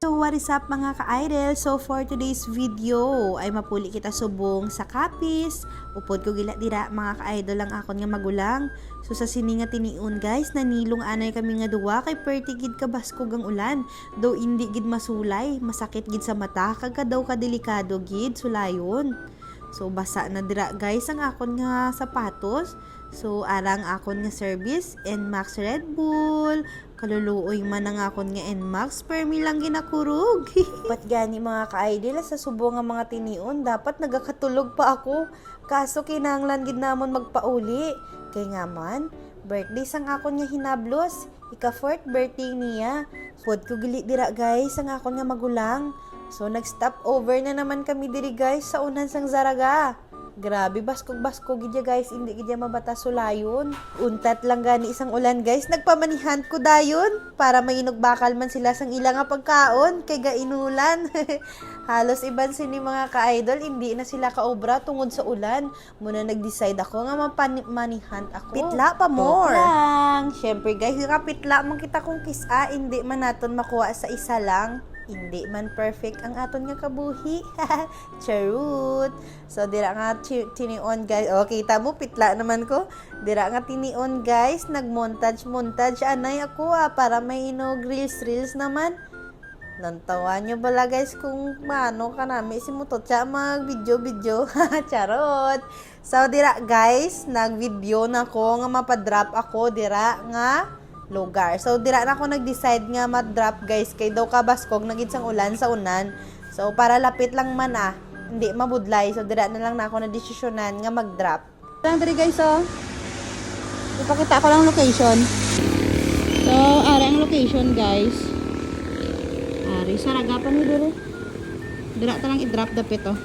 So what is up mga ka-idol? So for today's video ay mapuli kita subong sa kapis. Upod ko gila dira mga ka-idol lang akon nga magulang. So sa sini nga tiniun guys, nanilong anay kami nga duwa kay perti gid kabaskog ang ulan. Though hindi gid masulay, masakit gid sa mata kag daw kadelikado gid sulayon. So basa na dira guys ang akon nga sapatos. So arang akon nga service NMAX Red Bull. Kaluluoy man ang akon nga NMAX permi lang ginakurog. Pat gani mga ka-idol sa subo nga mga tinion dapat nagakatulog pa ako. Kaso kinahanglan gid namon magpauli. Kay nga man birthday sang akon nga hinablos. Ika 4th birthday niya. Pod ko gili dira guys ang akon nga magulang. So nag-stop over na naman kami diri guys sa unan sang Zaraga. Grabe, baskog-baskog gidya guys, hindi gidya mabata sulayon. Untat lang gani isang ulan guys, nagpamanihan ko dayon para mainog bakal man sila sang ilang nga pagkaon kay gainulan. Halos iban sini mga ka-idol, hindi na sila kaobra tungod sa ulan. Muna nag-decide ako nga mapamanihan ako. Pitla pa more. Lang. Syempre guys, nga pitla man kita kung kisa, hindi man naton makuha sa isa lang. Hindi man perfect ang aton nga kabuhi. Charot. So dira nga tinion guys. Oh, kita mo pitla naman ko. Dira nga tinion guys, nagmontage anay ako para may reels naman. Nantawan nyo bala guys kung paano ka nami si Mutot siya mag video. Charot. So dira guys, nag-video na ko nga mapadrop ako dira nga lugar. So dira na ako nag-decide nga ma-drop guys kay daw kabaskog nagid sang ulan sa unan. So para lapit lang man hindi mabudlay. So dira na lang na ako na desisyonan nga mag-drop. Lang diri guys ipakita ko lang location. So ara ang location guys. Ari Zaraga pa ni diri. Dira ta lang i-drop dapit So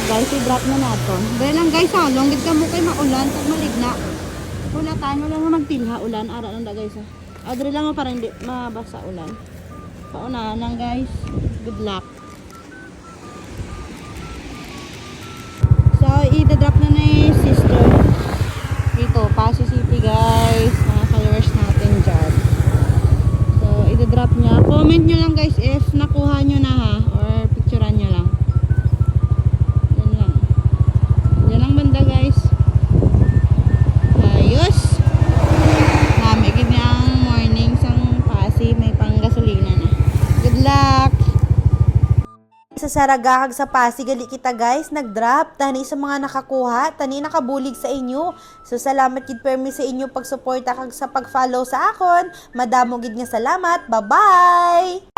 guys, i-drop na nato. Dira lang guys longgit ka mo kay maulan kag maligna. Wala tayo lang magtilha ulan ara lang da guys Adre lang para hindi mabasa ulan. Paunahan lang guys. Good luck. So i-drop na ni sister. Ito Pasay City guys. Mga followers natin dyan. So i-drop niya. Comment nyo lang guys if nakuha nyo na or picturean nyo lang. Yan lang. Yan lang banda guys. Sa Zaraga kag sa Pasig gali kita guys nag-drop tani sa mga nakakuha tani nakabulig sa inyo. So salamat gid permi sa inyo pagsuporta kag sa pag-follow sa akon. Madamo gid nga salamat. Bye-bye.